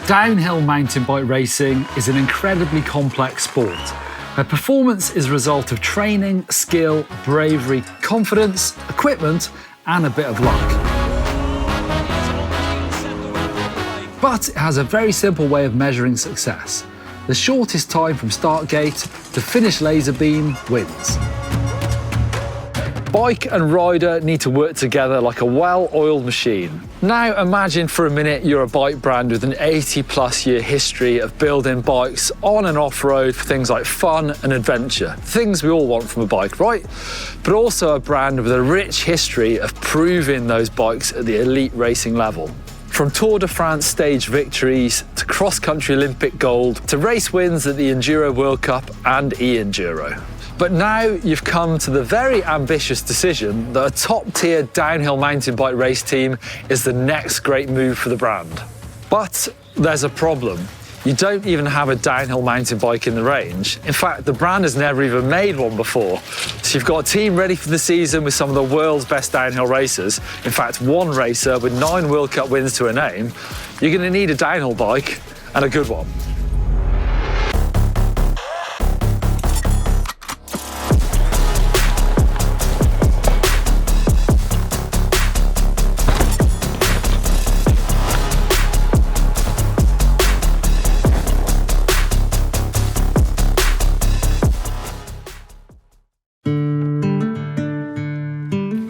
Downhill mountain bike racing is an incredibly complex sport where performance is a result of training, skill, bravery, confidence, equipment, and a bit of luck. But it has a very simple way of measuring success. The shortest time from start gate to finish laser beam wins. Bike and rider need to work together like a well-oiled machine. Now imagine for a minute you're a bike brand with an 80+ year history of building bikes on and off-road for things like fun and adventure. Things we all want from a bike, right? But also a brand with a rich history of proving those bikes at the elite racing level. From Tour de France stage victories to cross-country Olympic gold to race wins at the Enduro World Cup and e-Enduro. But now you've come to the very ambitious decision that a top-tier downhill mountain bike race team is the next great move for the brand. But there's a problem. You don't even have a downhill mountain bike in the range. In fact, the brand has never even made one before. So you've got a team ready for the season with some of the world's best downhill racers. In fact, one racer with 9 World Cup wins to her name. You're going to need a downhill bike, and a good one.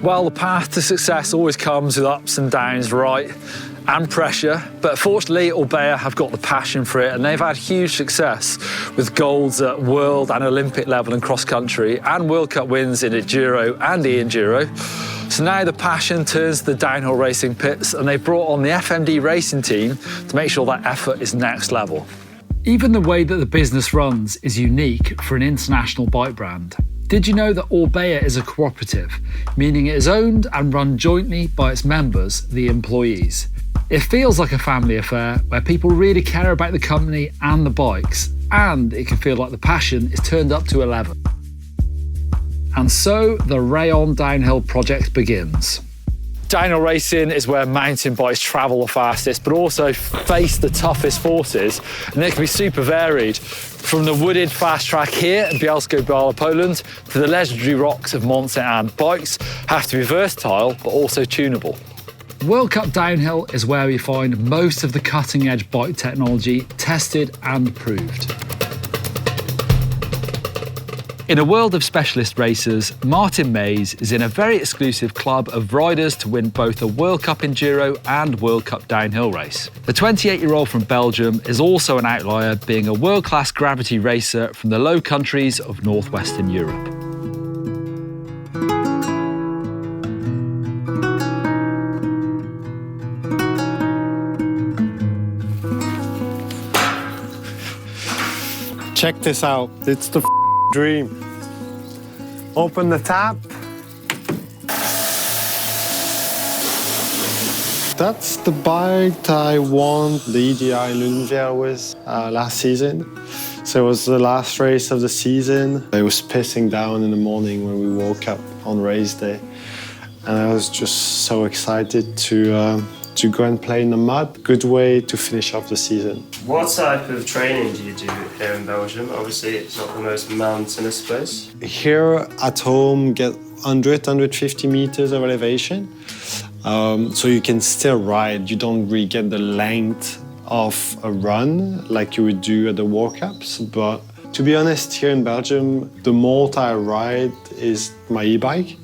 Well, the path to success always comes with ups and downs, right? And pressure, but fortunately Orbea have got the passion for it and they've had huge success with golds at world and Olympic level in cross country and World Cup wins in Enduro and e-Enduro. So now the passion turns to the downhill racing pits and they brought on the FMD Racing Team to make sure that effort is next level. Even the way that the business runs is unique for an international bike brand. Did you know that Orbea is a cooperative, meaning it is owned and run jointly by its members, the employees? It feels like a family affair where people really care about the company and the bikes, and it can feel like the passion is turned up to 11. And so the Rallon downhill project begins. Downhill racing is where mountain bikes travel the fastest, but also face the toughest forces, and it can be super varied. From the wooded fast track here in Bielsko-Biała, Poland, to the legendary rocks of Mont Saint-Anne. Bikes have to be versatile, but also tunable. World Cup Downhill is where we find most of the cutting-edge bike technology tested and proved. In a world of specialist racers, Martin Maes is in a very exclusive club of riders to win both a World Cup Enduro and World Cup Downhill race. The 28-year-old from Belgium is also an outlier, being a world-class gravity racer from the Low Countries of northwestern Europe. Check this out, it's the dream. Open the tap. That's the bike I won the EDI Luneville with last season. So it was the last race of the season. It was pissing down in the morning when we woke up on race day. And I was just so excited to go and play in the mud. Good way to finish off the season. What type of training do you do here in Belgium? Obviously, it's not the most mountainous place. Here at home, get 100, 150 meters of elevation. So you can still ride. You don't really get the length of a run like you would do at the World Cups. But to be honest, here in Belgium, the most I ride is my e-bike.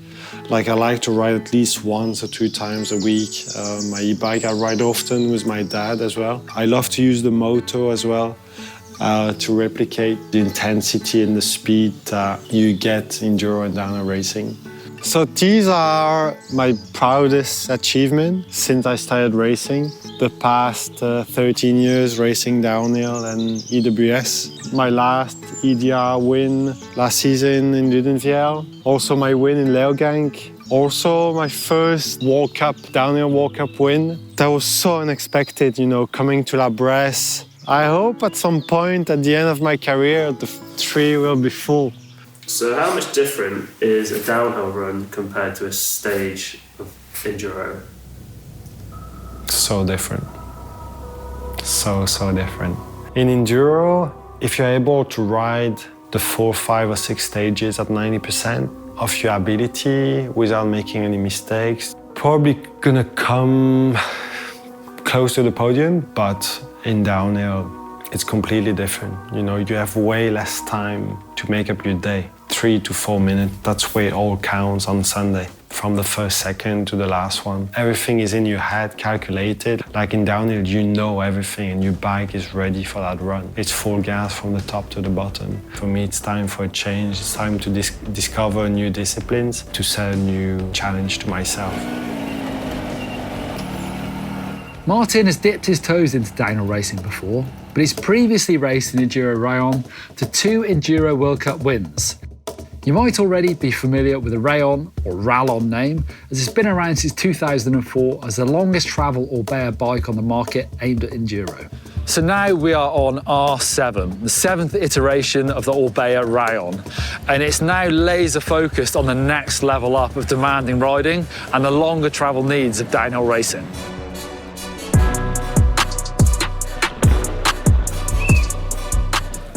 Like I like to ride at least 1 or 2 times a week. My e-bike I ride often with my dad as well. I love to use the moto as well to replicate the intensity and the speed that you get enduro and downhill racing. So these are my proudest achievements since I started racing. The past 13 years racing downhill and EWS. My last EDR win last season in Luneville. Also my win in Leogang. Also my first World Cup, downhill World Cup win. That was so unexpected, you know, coming to La Bresse. I hope at some point at the end of my career, the 3 will be full. So how much different is a downhill run compared to a stage of enduro? So different. So different. In enduro, if you're able to ride the 4, 5 or 6 stages at 90% of your ability without making any mistakes, probably gonna come close to the podium, but in downhill, it's completely different. You know, you have way less time to make up your day. 3 to 4 minutes, that's where it all counts on Sunday. From the first second to the last one. Everything is in your head, calculated. Like in downhill, you know everything and your bike is ready for that run. It's full gas from the top to the bottom. For me, it's time for a change. It's time to discover new disciplines, to set a new challenge to myself. Martin has dipped his toes into downhill racing before, but he's previously raced in Enduro Rallon to 2 Enduro World Cup wins. You might already be familiar with the Rallon or Rallon name, as it's been around since 2004 as the longest travel Orbea bike on the market aimed at enduro. So now we are on R7, the 7th iteration of the Orbea Rallon, and it's now laser focused on the next level up of demanding riding and the longer travel needs of downhill racing.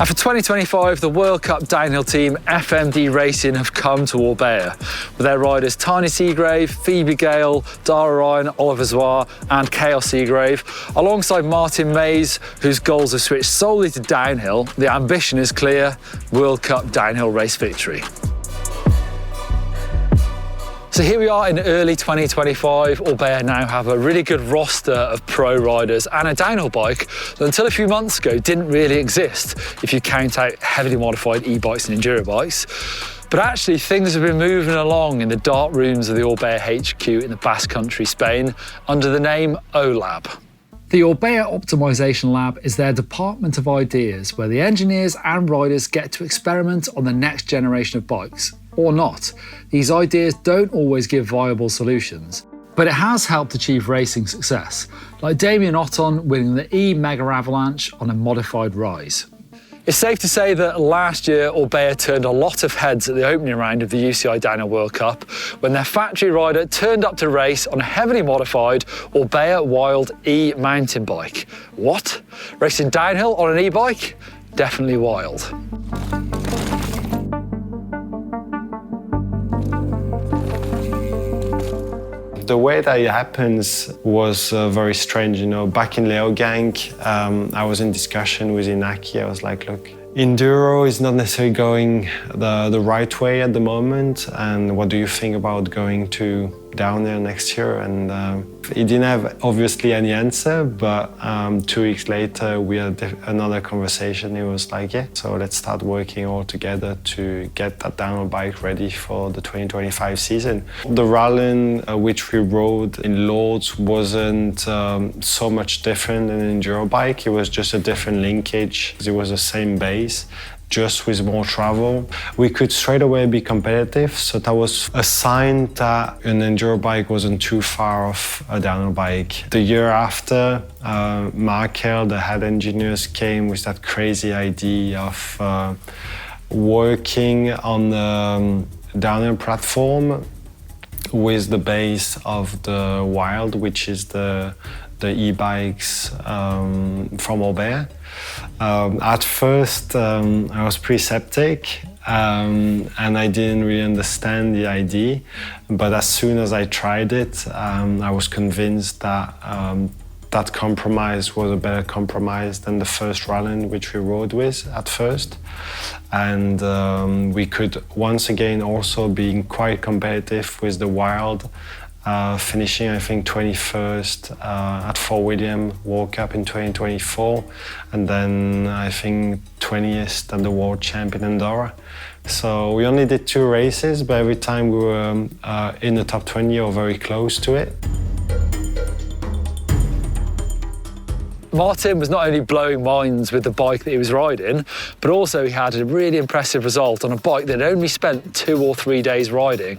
And for 2025, the World Cup downhill team FMD Racing have come to Orbea, with their riders Tiny Seagrave, Phoebe Gale, Dara Ryan, Oliver Zoir and Chaos Seagrave, alongside Martin Maes, whose goals have switched solely to downhill. The ambition is clear: World Cup downhill race victory. So here we are in early 2025. Orbea now have a really good roster of pro riders and a downhill bike that until a few months ago didn't really exist if you count out heavily modified e-bikes and enduro bikes. But actually things have been moving along in the dark rooms of the Orbea HQ in the Basque Country, Spain, under the name OOLAB. The Orbea Optimisation Lab is their department of ideas where the engineers and riders get to experiment on the next generation of bikes. Or not. These ideas don't always give viable solutions, but it has helped achieve racing success, like Damien Otton winning the E-Mega Avalanche on a modified Rise. It's safe to say that last year Orbea turned a lot of heads at the opening round of the UCI Downhill World Cup when their factory rider turned up to race on a heavily modified Orbea Wild E mountain bike. What? Racing downhill on an e-bike? Definitely wild. The way that it happens was very strange. You know, back in Leogang, I was in discussion with Inaki. I was like, look, enduro is not necessarily going the right way at the moment. And what do you think about going to down there next year? And he didn't have obviously any answer, but 2 weeks later we had another conversation. He was like, yeah, so let's start working all together to get that downhill bike ready for the 2025 season. The Rallon, which we rode in Lourdes, wasn't so much different than an enduro bike. It was just a different linkage. It was the same base, just with more travel. We could straight away be competitive, so that was a sign that an enduro bike wasn't too far off a downhill bike. The year after, Markel, the head engineers, came with that crazy idea of working on the downhill platform with the base of the Wild, which is the e-bikes from Orbea. At first, I was pretty skeptic and I didn't really understand the idea. But as soon as I tried it, I was convinced that that compromise was a better compromise than the first Rallon which we rode with at first. And we could once again also be quite competitive with the Wild, finishing I think 21st at Fort William World Cup in 2024, and then I think 20th at the World Champ in Andorra. So we only did 2 races, but every time we were in the top 20 or very close to it. Martin was not only blowing minds with the bike that he was riding, but also he had a really impressive result on a bike that had only spent 2 or 3 days riding.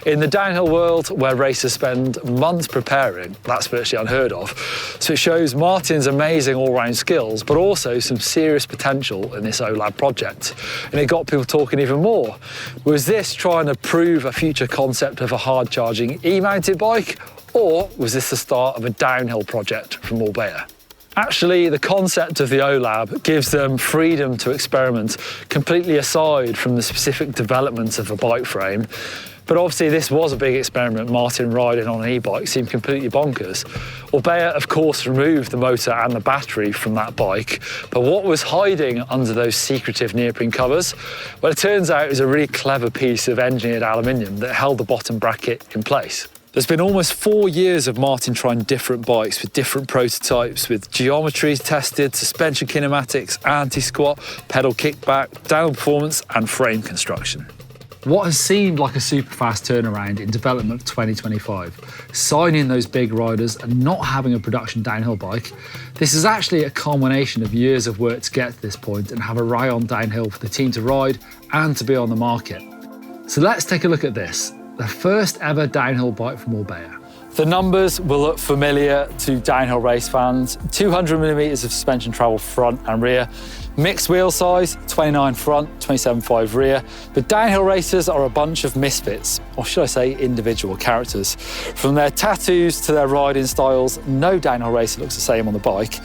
In the downhill world, where racers spend months preparing, that's virtually unheard of. So it shows Martin's amazing all-round skills, but also some serious potential in this OOLAB project. And it got people talking even more. Was this trying to prove a future concept of a hard-charging E-mounted bike, or was this the start of a downhill project from Orbea? Actually, the concept of the OOLAB gives them freedom to experiment completely aside from the specific development of a bike frame. But obviously this was a big experiment. Martin riding on an e-bike seemed completely bonkers. Orbea, of course, removed the motor and the battery from that bike, but what was hiding under those secretive neoprene covers? Well, it turns out it was a really clever piece of engineered aluminium that held the bottom bracket in place. There's been almost 4 years of Martin trying different bikes with different prototypes, with geometries tested, suspension kinematics, anti-squat, pedal kickback, downhill performance and frame construction. What has seemed like a super fast turnaround in development of 2025, signing those big riders and not having a production downhill bike, this is actually a culmination of years of work to get to this point and have a Rallon downhill for the team to ride and to be on the market. So let's take a look at this. The first ever downhill bike from Orbea. The numbers will look familiar to downhill race fans. 200mm of suspension travel front and rear. Mixed wheel size, 29 front, 27.5 rear. But downhill racers are a bunch of misfits, or should I say individual characters. From their tattoos to their riding styles, no downhill racer looks the same on the bike.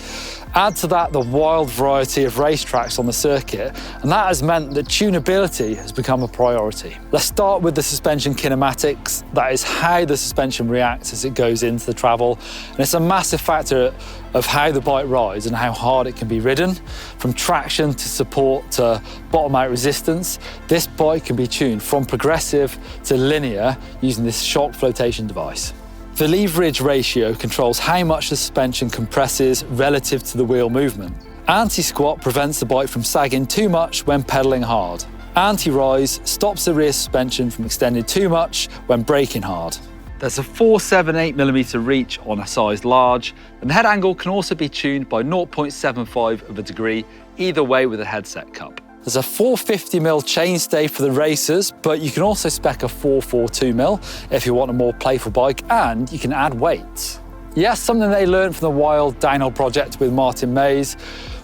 Add to that the wild variety of racetracks on the circuit, and that has meant that tunability has become a priority. Let's start with the suspension kinematics. That is how the suspension reacts as it goes into the travel, and it's a massive factor of how the bike rides and how hard it can be ridden. From traction to support to bottom out resistance, this bike can be tuned from progressive to linear using this shock flotation device. The leverage ratio controls how much the suspension compresses relative to the wheel movement. Anti-squat prevents the bike from sagging too much when pedaling hard. Anti-rise stops the rear suspension from extending too much when braking hard. There's a 478mm reach on a size large, and the head angle can also be tuned by 0.75 of a degree, either way with a headset cup. There's a 450mm chainstay for the racers, but you can also spec a 442mm if you want a more playful bike, and you can add weights. Yes, something they learned from the wild downhill project with Martin Maes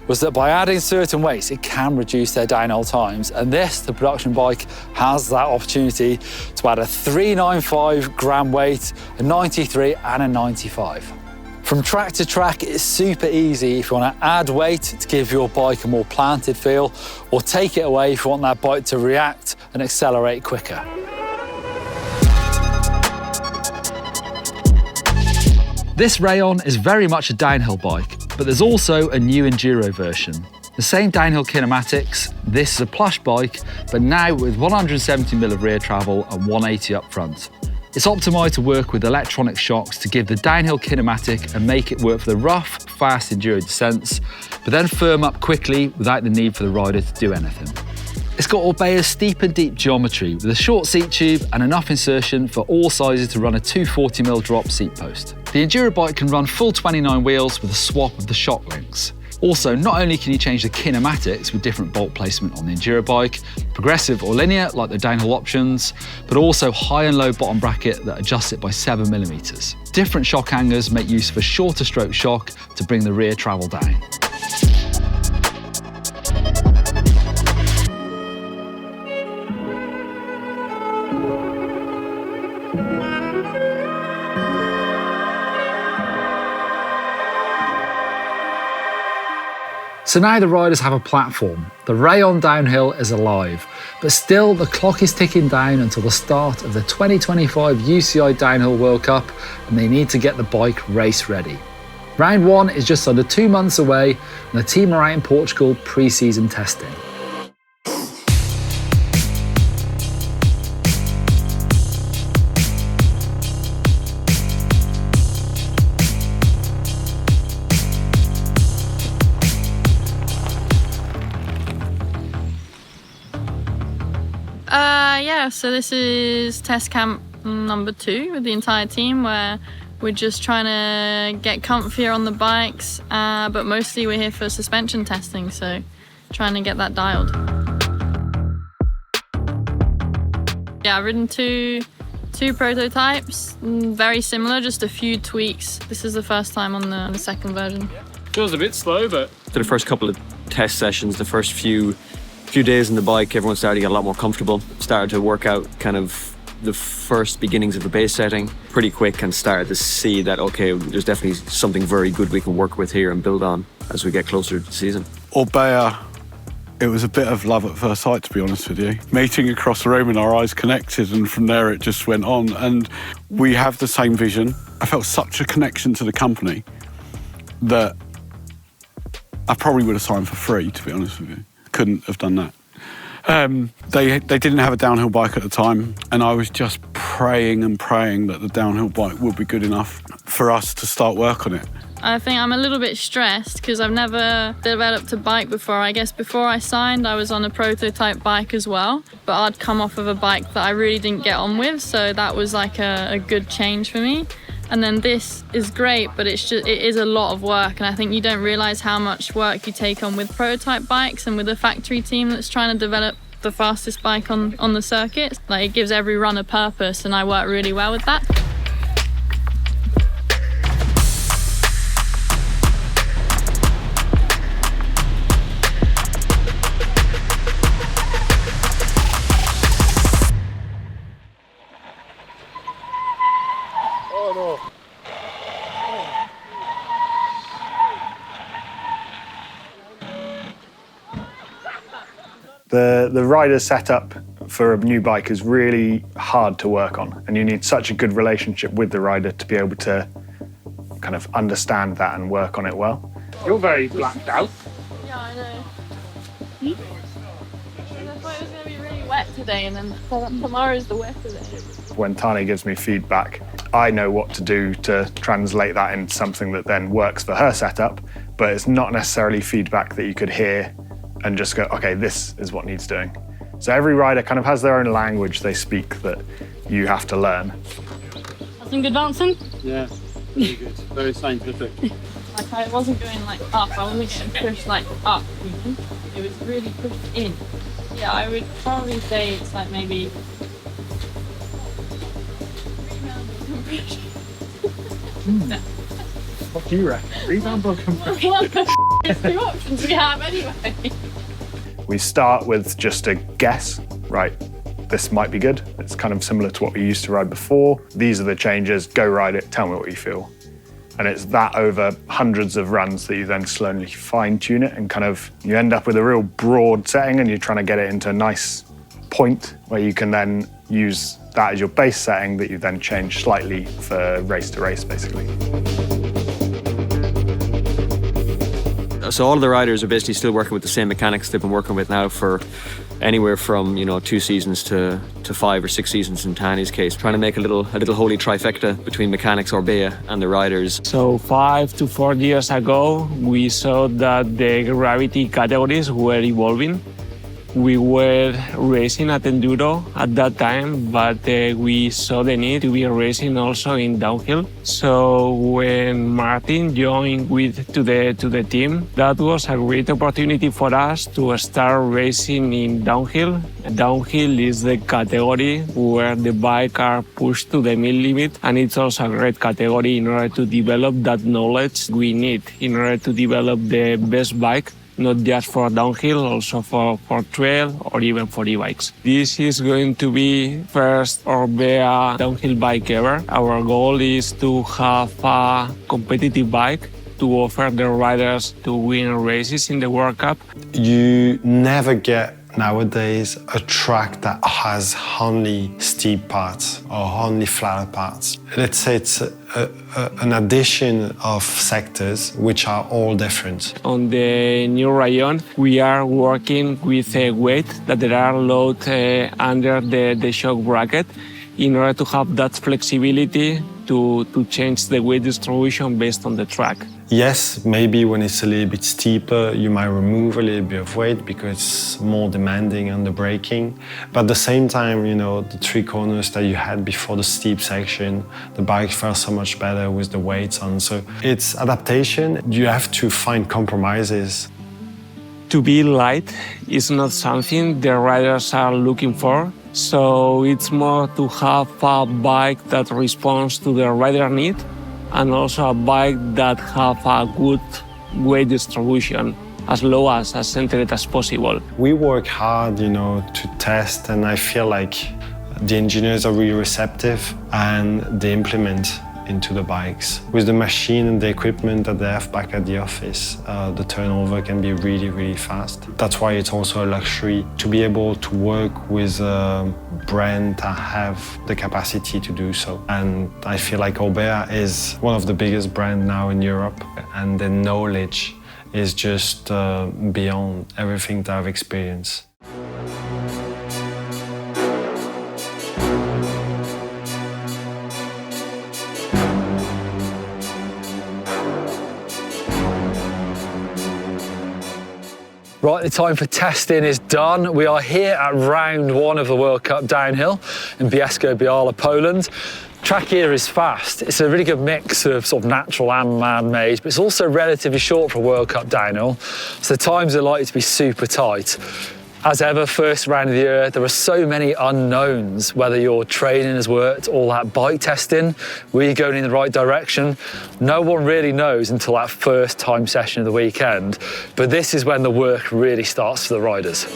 was that by adding certain weights, it can reduce their downhill times. And this, the production bike, has that opportunity to add a 395 gram weight, a 93 and a 95. From track to track, it's super easy if you want to add weight to give your bike a more planted feel, or take it away if you want that bike to react and accelerate quicker. This Rallon is very much a downhill bike, but there's also a new enduro version. The same downhill kinematics, this is a plush bike, but now with 170mm of rear travel and 180 up front. It's optimised to work with electronic shocks to give the downhill kinematic and make it work for the rough, fast enduro descents, but then firm up quickly without the need for the rider to do anything. It's got Orbea's steep and deep geometry with a short seat tube and enough insertion for all sizes to run a 240mm drop seat post. The enduro bike can run full 29 wheels with a swap of the shock links. Also, not only can you change the kinematics with different bolt placement on the enduro bike, progressive or linear like the downhill options, but also high and low bottom bracket that adjusts it by 7mm. Different shock hangers make use of a shorter stroke shock to bring the rear travel down. So now the riders have a platform. The Rallon downhill is alive, but still the clock is ticking down until the start of the 2025 UCI Downhill World Cup, and they need to get the bike race ready. Round 1 is just under 2 months away, and the team are out in Portugal pre-season testing. So this is test camp number 2 with the entire team, where We're just trying to get comfier on the bikes, but mostly we're here for suspension testing, so trying to get that dialed. Yeah, I've ridden two prototypes, very similar, just a few tweaks. This is the first time on the second version. Feels a bit slow, but... For the first couple of test sessions, the first few days on the bike, everyone started to get a lot more comfortable, started to work out kind of the first beginnings of the base setting pretty quick and started to see that, okay, there's definitely something very good we can work with here and build on as we get closer to the season. Orbea, it was a bit of love at first sight, to be honest with you. Meeting across the room and our eyes connected, and from there it just went on. And we have the same vision. I felt such a connection to the company that I probably would have signed for free, to be honest with you. Couldn't have done that. They didn't have a downhill bike at the time, and I was just praying that the downhill bike would be good enough for us to start work on it. I think I'm a little bit stressed because I've never developed a bike before. I guess before I signed, I was on a prototype bike as well, but I'd come off of a bike that I really didn't get on with, so that was like a good change for me. And then this is great, but it is a lot of work, and I think you don't realise how much work you take on with prototype bikes and with a factory team that's trying to develop the fastest bike on the circuit. Like, it gives every run a purpose, and I work really well with that. The rider setup for a new bike is really hard to work on, and you need such a good relationship with the rider to be able to kind of understand that and work on it well. You're very blacked out. Yeah, I know. I thought it was going to be really wet today, and then tomorrow's the wetter day. When Tani gives me feedback, I know what to do to translate that into something that then works for her setup, but it's not necessarily feedback that you could hear and just go, okay, this is what needs doing. So every rider kind of has their own language they speak that you have to learn. That's some good bouncing? Yeah, very good. Very scientific. Like, I wasn't going like up, I wasn't getting pushed like up, you know? It was really pushed in. Yeah, I would probably say it's like maybe 3 rounds of compression. What do you reckon? 3 rounds of compression? It's 2 options we have anyway. We start with just a guess, right? This might be good. It's kind of similar to what we used to ride before. These are the changes, go ride it, tell me what you feel. And it's that over hundreds of runs that you then slowly fine tune it, and kind of, you end up with a real broad setting, and you're trying to get it into a nice point where you can then use that as your base setting that you then change slightly for race to race, basically. So all of the riders are basically still working with the same mechanics they've been working with now for anywhere from 2 seasons to 5 or 6 seasons in Tani's case, trying to make a little holy trifecta between mechanics, Orbea, and the riders. So 5 to 4 years ago, we saw that the gravity categories were evolving. We were racing at enduro at that time, but we saw the need to be racing also in downhill. So when Martin joined to the team, that was a great opportunity for us to start racing in downhill. Downhill is the category where the bike are pushed to the mid limit, and it's also a great category in order to develop that knowledge we need in order to develop the best bike, not just for downhill, also for trail or even for e-bikes. This is going to be first Orbea downhill bike ever. Our goal is to have a competitive bike to offer the riders to win races in the World Cup. You never get nowadays a track that has only steep parts or only flatter parts. Let's say it's an addition of sectors which are all different. On the new Rallon, we are working with a weight that there are load under the shock bracket in order to have that flexibility to change the weight distribution based on the track? Yes, maybe when it's a little bit steeper, you might remove a little bit of weight because it's more demanding on the braking. But at the same time, you know, the 3 corners that you had before the steep section, the bike felt so much better with the weights on. So it's adaptation. You have to find compromises. To be light is not something the riders are looking for. So it's more to have a bike that responds to the rider need, and also a bike that have a good weight distribution, as low as centered as possible. We work hard, you know, to test, and I feel like the engineers are really receptive and they implement into the bikes. With the machine and the equipment that they have back at the office, the turnover can be really, really fast. That's why it's also a luxury to be able to work with a brand that have the capacity to do so. And I feel like Orbea is one of the biggest brands now in Europe, and the knowledge is just beyond everything that I've experienced. Right, the time for testing is done. We are here at round 1 of the World Cup downhill in Bielsko-Biała, Poland. Track here is fast. It's a really good mix of sort of natural and man-made, but it's also relatively short for a World Cup downhill, so the times are likely to be super tight. As ever, first round of the year, there are so many unknowns, whether your training has worked, all that bike testing, were you going in the right direction? No one really knows until that first time session of the weekend, but this is when the work really starts for the riders.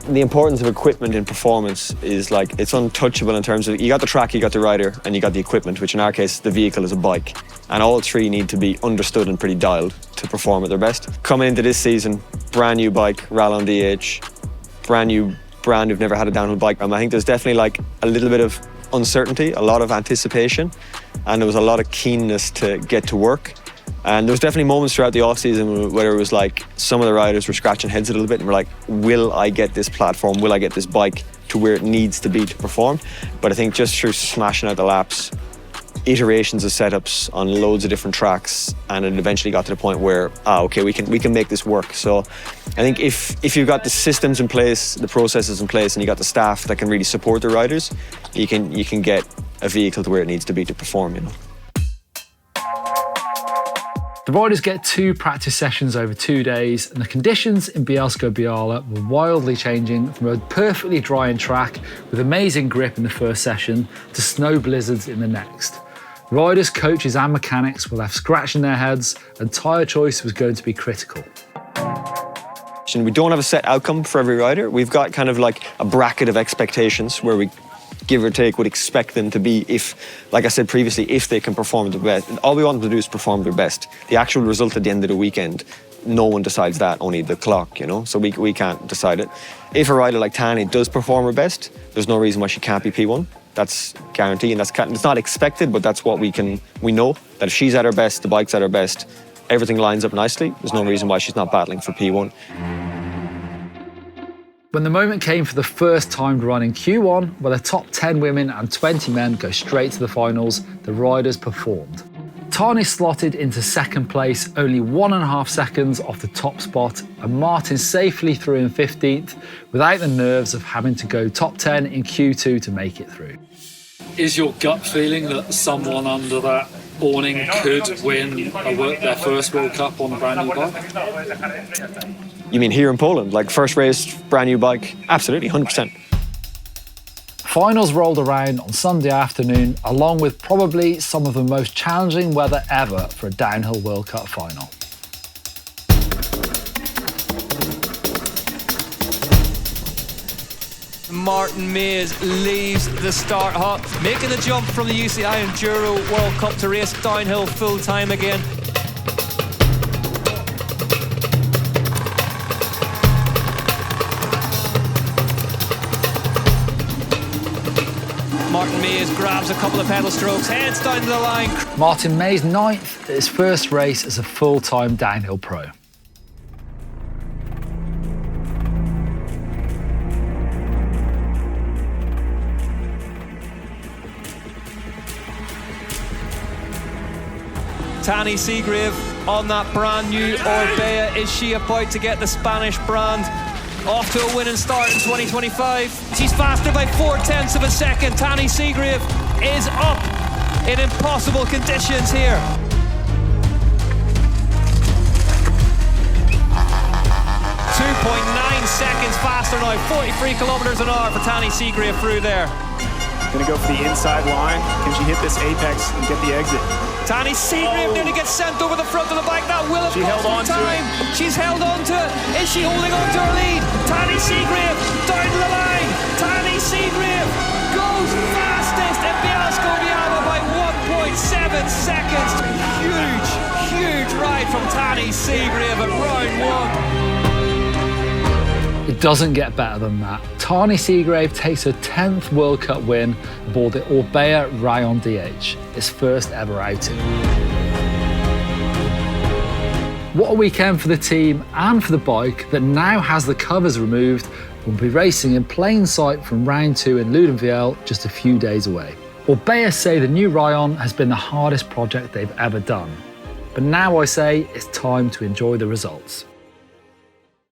The importance of equipment in performance is like, it's untouchable in terms of, you got the track, you got the rider, and you got the equipment, which in our case, the vehicle is a bike. And all 3 need to be understood and pretty dialed to perform at their best. Coming into this season, brand new bike, Rallon DH, brand new brand who've never had a downhill bike. I think there's definitely like a little bit of uncertainty, a lot of anticipation, and there was a lot of keenness to get to work. And there was definitely moments throughout the off-season where it was like some of the riders were scratching heads a little bit and were like, will I get this platform, will I get this bike to where it needs to be to perform? But I think just through smashing out the laps, iterations of setups on loads of different tracks, and it eventually got to the point where, okay, we can make this work. So I think if you've got the systems in place, the processes in place, and you got the staff that can really support the riders, you can get a vehicle to where it needs to be to perform, you know. The riders get 2 practice sessions over 2 days, and the conditions in Bielsko-Biała were wildly changing from a perfectly drying track with amazing grip in the first session to snow blizzards in the next. Riders, coaches and mechanics were left scratching their heads, and tyre choice was going to be critical. We don't have a set outcome for every rider. We've got kind of like a bracket of expectations where we, give or take, would expect them to be, if, like I said previously, if they can perform their best. All we want them to do is perform their best. The actual result at the end of the weekend, no one decides that, only the clock, you know? So we can't decide it. If a rider like Tani does perform her best, there's no reason why she can't be P1. That's guaranteed, and it's not expected, but that's what we know, that if she's at her best, the bike's at her best, everything lines up nicely, there's no reason why she's not battling for P1. When the moment came for the first timed run in Q1, where the top 10 women and 20 men go straight to the finals, the riders performed. Tani slotted into second place, only 1.5 seconds off the top spot, and Martin safely threw in 15th without the nerves of having to go top 10 in Q2 to make it through. Is your gut feeling that someone under that awning could win their first World Cup on a brand new bike? You mean here in Poland, like first race, brand new bike? Absolutely, 100%. Finals rolled around on Sunday afternoon, along with probably some of the most challenging weather ever for a downhill World Cup final. Martin Maes leaves the start hut, making the jump from the UCI Enduro World Cup to race downhill full time again. Martin Maes grabs a couple of pedal strokes, heads down to the line. Martin Maes 9th at his first race as a full-time downhill pro. Tani Seagrave on that brand new Orbea. Is she about to get the Spanish brand off to a winning start in 2025? She's faster by 0.4 of a second. Tani Seagrave is up in impossible conditions here. 2.9 seconds faster now, 43 kilometers an hour for Tani Seagrave through there. Gonna go for the inside line. Can she hit this apex and get the exit? Tani Seagrave nearly gets sent over the front of the bike. That will have cost her time. She's held on to it. Is she holding on to her lead? Tani Seagrave down the line. Tani Seagrave goes fastest in Bielsko-Biała by 1.7 seconds. Huge ride from Tani Seagrave at round 1. It doesn't get better than that. Tani Seagrave takes her 10th World Cup win aboard the Orbea Rallon DH, its first ever outing. What a weekend for the team and for the bike that now has the covers removed. We'll be racing in plain sight from round 2 in Ludenviel, just a few days away. Orbea say the new Rallon has been the hardest project they've ever done. But now I say it's time to enjoy the results.